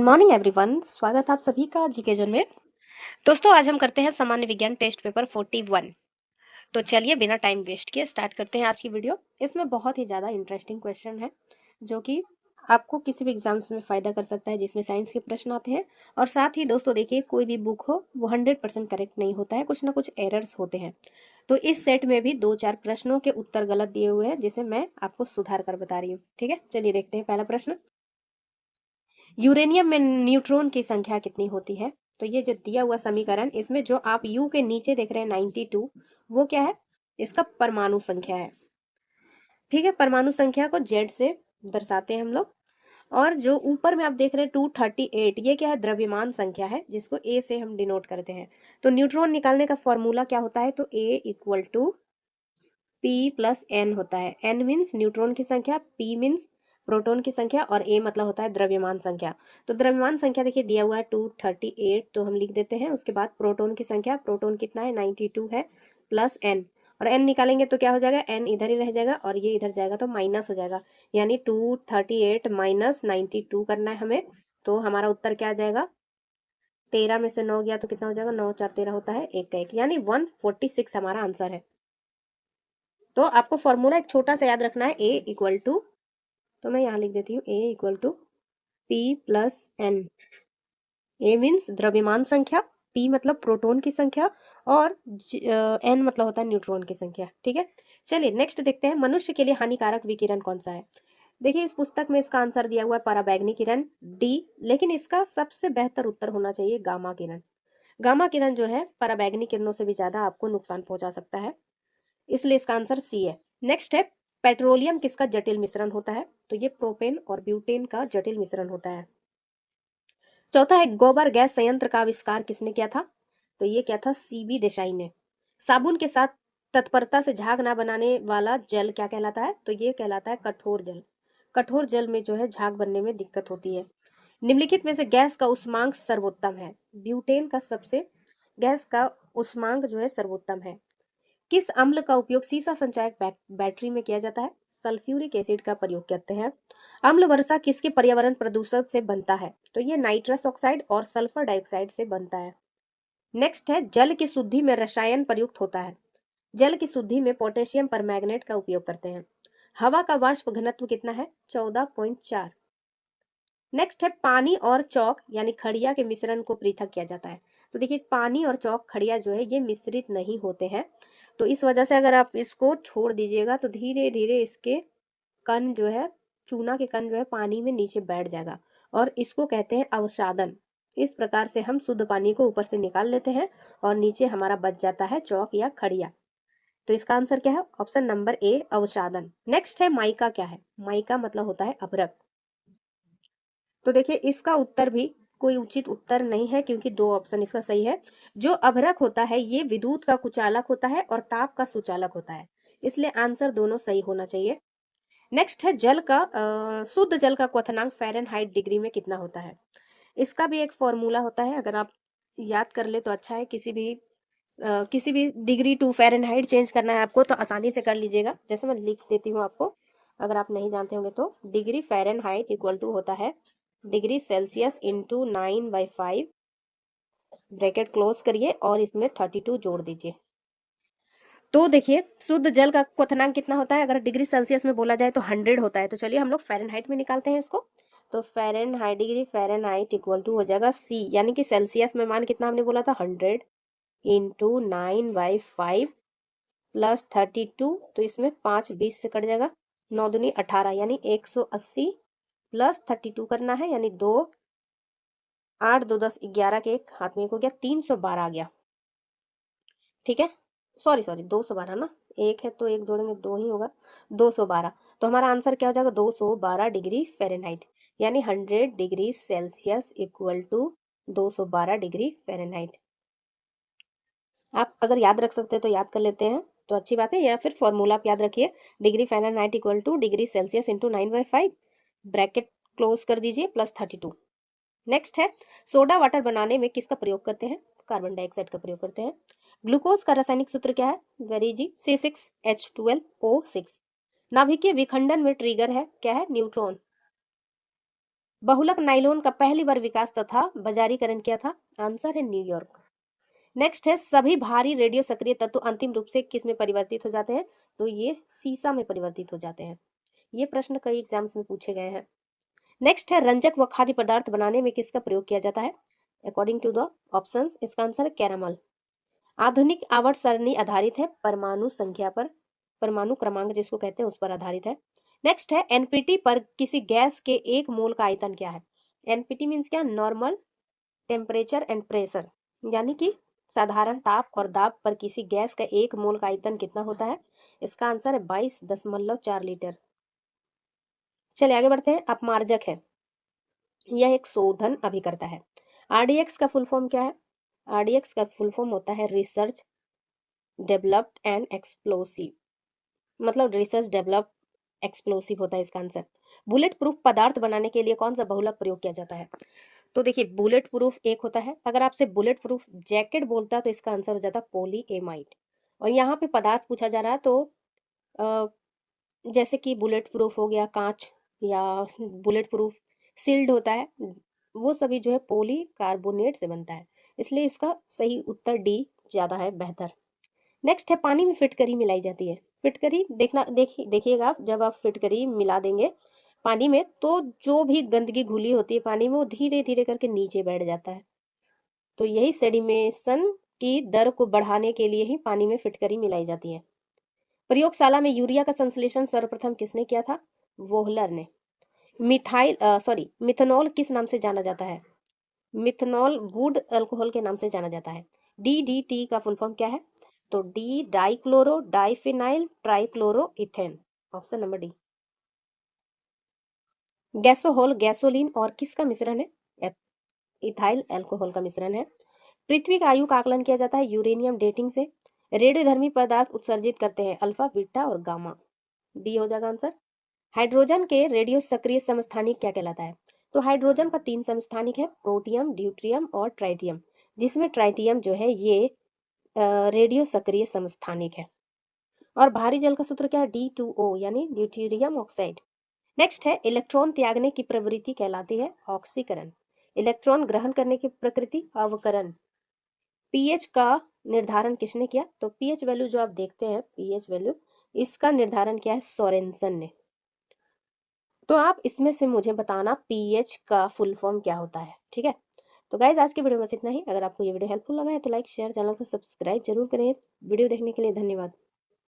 Morning everyone, स्वागत है आप सभी का जीके जोन में। दोस्तों, आज हम करते हैं सामान्य विज्ञान टेस्ट पेपर 41। तो चलिए बिना टाइम वेस्ट किए स्टार्ट करते हैं आज की वीडियो। इसमें बहुत ही ज़्यादा इंटरेस्टिंग क्वेश्चन है जो कि आपको किसी भी एग्जाम्स में फ़ायदा कर सकता है, जिसमें साइंस के प्रश्न आते हैं। और साथ ही दोस्तों देखिए, कोई भी बुक हो वो 100% करेक्ट नहीं होता है, कुछ ना कुछ एरर्स होते हैं। तो इस सेट में भी 2-4 प्रश्नों के उत्तर गलत दिए हुए हैं, जिसे मैं आपको सुधार कर बता रही हूँ। ठीक है, चलिए देखते हैं पहला प्रश्न। यूरेनियम में न्यूट्रॉन की संख्या कितनी होती है? तो ये जो दिया हुआ समीकरण, इसमें जो आप यू के नीचे देख रहे हैं 92, वो क्या है? इसका परमाणु संख्या है। ठीक है, परमाणु संख्या को जेड से दर्शाते हैं हम लोग। और जो ऊपर में आप देख रहे हैं 238, ये क्या है? द्रव्यमान संख्या है, जिसको ए से हम डिनोट करते हैं। तो न्यूट्रॉन निकालने का फॉर्मूला क्या होता है? तो A equal to P plus N होता है। एन मीन्स न्यूट्रॉन की संख्या, पी मीन्स प्रोटॉन की संख्या, और ए मतलब होता है द्रव्यमान संख्या। तो द्रव्यमान संख्या देखिए दिया हुआ है 238, तो हम लिख देते हैं। उसके बाद प्रोटॉन की संख्या, प्रोटॉन कितना है? 92 है, प्लस एन। और एन निकालेंगे तो क्या हो जाएगा? एन इधर ही रह जाएगा और ये इधर जाएगा तो माइनस हो जाएगा, यानी 238 माइनस 92 करना है हमें। तो हमारा उत्तर क्या आ जाएगा? 13 में से 9 गया तो कितना हो जाएगा? 9 4 13 होता है, 1 का 1, यानी 146 हमारा आंसर है। तो आपको फॉर्मूला एक छोटा सा याद रखना है, ए इक्वल टू, तो मैं यहाँ लिख देती हूँ A equal to P plus N. A means द्रव्यमान संख्या, पी मतलब प्रोटॉन की संख्या, और एन मतलब होता है न्यूट्रॉन की संख्या। ठीक है, चलिए नेक्स्ट देखते हैं। मनुष्य के लिए हानिकारक विकिरण कौन सा है? देखिए, इस पुस्तक में इसका आंसर दिया हुआ है पराबैंगनी किरण, डी। लेकिन इसका सबसे बेहतर उत्तर होना चाहिए गामा किरण। गामा किरण जो है पराबैंगनी किरणों से भी ज्यादा आपको नुकसान पहुंचा सकता है, इसलिए इसका आंसर सी है। नेक्स्ट है, पेट्रोलियम किसका जटिल मिश्रण होता है? तो ये प्रोपेन और ब्यूटेन का जटिल मिश्रण होता है। चौथा है, गोबर गैस संयंत्र का आविष्कार किसने किया था? तो ये क्या था? सीबी देसाई ने। साबुन के साथ तत्परता से झाग ना बनाने वाला जल क्या कहलाता है? तो ये कहलाता है कठोर जल। कठोर जल में जो है झाग बनने में दिक्कत होती है। निम्नलिखित में से गैस का उष्मांक सर्वोत्तम है? ब्यूटेन का सबसे गैस का उष्मांक जो है सर्वोत्तम है। किस अम्ल का उपयोग सीसा संचायक बैटरी में किया जाता है? सल्फ्यूरिक एसिड का प्रयोग करते हैं। अम्ल वर्षा किसके पर्यावरण प्रदूषण से बनता है? तो ये नाइट्रस ऑक्साइड और सल्फर डाइऑक्साइड से बनता है। नेक्स्ट है, जल की शुद्धि में रसायन प्रयुक्त होता है? जल की शुद्धि में पोटेशियम परमैंगनेट का उपयोग करते हैं। हवा का वाष्प घनत्व कितना है? 14.4। नेक्स्ट है, पानी और चौक यानी खड़िया के मिश्रण को पृथक किया जाता है? तो देखिए, पानी और चौक खड़िया जो है ये मिश्रित नहीं होते हैं, तो इस वजह से अगर आप इसको छोड़ दीजिएगा तो धीरे धीरे इसके कण जो है, चूना के कण जो है पानी में नीचे बैठ जाएगा, और इसको कहते हैं अवसादन। इस प्रकार से हम शुद्ध पानी को ऊपर से निकाल लेते हैं और नीचे हमारा बच जाता है चौक या खड़िया। तो इसका आंसर क्या है? ऑप्शन नंबर ए, अवसादन। नेक्स्ट है, माइका क्या है? माइका मतलब होता है अभ्रक। तो देखिए, इसका उत्तर भी कोई उचित उत्तर नहीं है, क्योंकि 2 ऑप्शन इसका सही है। जो अभ्रक होता है ये विद्युत का कुचालक होता है और ताप का सुचालक होता है, इसलिए आंसर दोनों सही होना चाहिए। नेक्स्ट है, जल का शुद्ध जल का क्वथनांक फ़ारेनहाइट डिग्री में कितना होता है? इसका भी एक फॉर्मूला होता है, अगर आप याद कर ले तो अच्छा है। किसी भी डिग्री टू फ़ारेनहाइट चेंज करना है आपको तो आसानी से कर लीजिएगा। जैसे मैं लिख देती हूँ आपको, अगर आप नहीं जानते होंगे तो डिग्री फ़ारेनहाइट इक्वल टू होता है degree Celsius into 9/5, bracket close करिए और इसमें 32 जोड़ दीजिए। तो देखिए, शुद्ध जल का क्वथनांक कितना होता है? अगर डिग्री सेल्सियस में बोला जाए तो 100 होता है। तो चलिए हम लोग फ़ारेनहाइट में निकालते हैं इसको। तो Fahrenheit, degree Fahrenheit equal to हो जाएगा सी, यानी कि सेल्सियस में मान कितना हमने बोला था? 100 इंटू 9/5 प्लस 32। तो इसमें 5 20 से कट जाएगा, 9 दूनी 18, यानी 180 प्लस 32 करना है, यानी 2 8 2 10 11 के एक हाथ में एक हो गया, 312 आ गया। ठीक है, सॉरी 212 ना, एक है तो एक जोड़ेंगे 2 ही होगा, 212। तो हमारा आंसर क्या हो जाएगा? 212 डिग्री फ़ारेनहाइट, यानी 100 degree Celsius equal to 212 degree Fahrenheit. आप अगर याद रख सकते हैं तो याद कर लेते हैं तो अच्छी बात है, या फिर फॉर्मूला आप याद रखिए, degree Fahrenheit equal two degree Celsius into 9/5, bracket close कर दीजिए, प्लस 32। नेक्स्ट है, सोडा वाटर बनाने में किसका प्रयोग करते हैं? कार्बन डाइऑक्साइड का प्रयोग करते हैं। ग्लूकोज का रासायनिक सूत्र क्या है? वेरी जी, C6H12O6। नाभिकीय विखंडन में ट्रिगर है क्या है? न्यूट्रॉन। बहुलक नाइलोन का पहली बार विकास तथा बाजारीकरण किया था? आंसर है न्यूयॉर्क। नेक्स्ट है, सभी भारी रेडियो सक्रिय तत्व अंतिम रूप से किस में परिवर्तित हो जाते हैं? तो ये सीसा में परिवर्तित हो जाते हैं। ये प्रश्न कई एग्जाम्स में पूछे गए हैं। नेक्स्ट है, रंजक व खाद्य पदार्थ बनाने में किसका प्रयोग किया जाता है? अकॉर्डिंग टू द ऑप्शंस इसका आंसर है कैरामल। आधुनिक आवर्त सरणी आधारित है परमाणु संख्या पर, परमाणु क्रमांक जिसको कहते हैं उस पर आधारित है। नेक्स्ट है, एनपीटी पर किसी गैस के एक मोल का आयतन क्या है? एनपीटी मीन्स क्या? नॉर्मल टेम्परेचर एंड प्रेशर, यानी कि साधारण ताप और दाब पर किसी गैस का एक मोल का आयतन कितना होता है? इसका आंसर है 22.4 लीटर। चलिए आगे बढ़ते हैं। अपमार्जक है, यह एक शोधन अभिकर्ता है। आरडीएक्स का फुल फॉर्म क्या है? आरडीएक्स का फुल फॉर्म होता है रिसर्च डेवलप्ड एंड एक्सप्लोसिव, मतलब रिसर्च डेवलप एक्सप्लोसिव होता है इसका आंसर। बुलेट प्रूफ पदार्थ बनाने के लिए कौन सा बहुलक प्रयोग किया जाता है? तो देखिए, बुलेट प्रूफ एक होता है, अगर आपसे बुलेट प्रूफ जैकेट बोलता तो इसका आंसर हो जाता पॉलीएमाइड। और यहाँ पे पदार्थ पूछा जा रहा है तो अ, जैसे कि बुलेट प्रूफ हो गया कांच, या बुलेट प्रूफ सील्ड होता है, वो सभी जो है पॉली कार्बोनेट से बनता है, इसलिए इसका सही उत्तर डी ज़्यादा है बेहतर। नेक्स्ट है, पानी में फिटकरी मिलाई जाती है। फिटकरी देखिएगा आप, जब आप फिटकरी मिला देंगे पानी में तो जो भी गंदगी घुली होती है पानी में वो धीरे धीरे करके नीचे बैठ जाता है। तो यही सेडिमेशन की दर को बढ़ाने के लिए ही पानी में फिटकरी मिलाई जाती है। प्रयोगशाला में यूरिया का संश्लेषण सर्वप्रथम किसने किया था? वोहलर ने। मिथेनॉल किस नाम से जाना जाता है? मिथेनॉल गुड अल्कोहल के नाम से जाना जाता है। डीडीटी का फुल फॉर्म क्या है? तो D dichloro diphenyl trichloro ethane, option number D. Gasohol gasoline और किसका मिश्रण है? इथाइल अल्कोहल का मिश्रण है। पृथ्वी का आयु का आकलन किया जाता है यूरेनियम डेटिंग से। रेडियोधर्मी पदार्थ उत्सर्जित करते हैं अल्फा बीटा और गामा, डी हो जाएगा आंसर। हाइड्रोजन के रेडियो सक्रिय समस्थानिक क्या कहलाता है? तो हाइड्रोजन का 3 समस्थानिक है, प्रोटियम ड्यूट्रियम और ट्राइटियम, जिसमें ट्राइटियम जो है ये रेडियो सक्रिय समस्थानिक है। और भारी जल का सूत्र क्या है? D2O यानी ड्यूटेरियम ऑक्साइड। नेक्स्ट है, इलेक्ट्रॉन त्यागने की प्रवृत्ति कहलाती है ऑक्सीकरण। इलेक्ट्रॉन ग्रहण करने की प्रकृति अवकरण। पीएच का निर्धारण किसने किया? तो पीएच वैल्यू जो आप देखते हैं, पीएच वैल्यू, इसका निर्धारण किया है सोरेनसन ने। तो आप इसमें से मुझे बताना पीएच का फुल फॉर्म क्या होता है, ठीक है। तो गाइज आज के वीडियो में बस इतना ही। अगर आपको ये वीडियो हेल्पफुल लगा है तो लाइक शेयर, चैनल को सब्सक्राइब जरूर करें। वीडियो देखने के लिए धन्यवाद।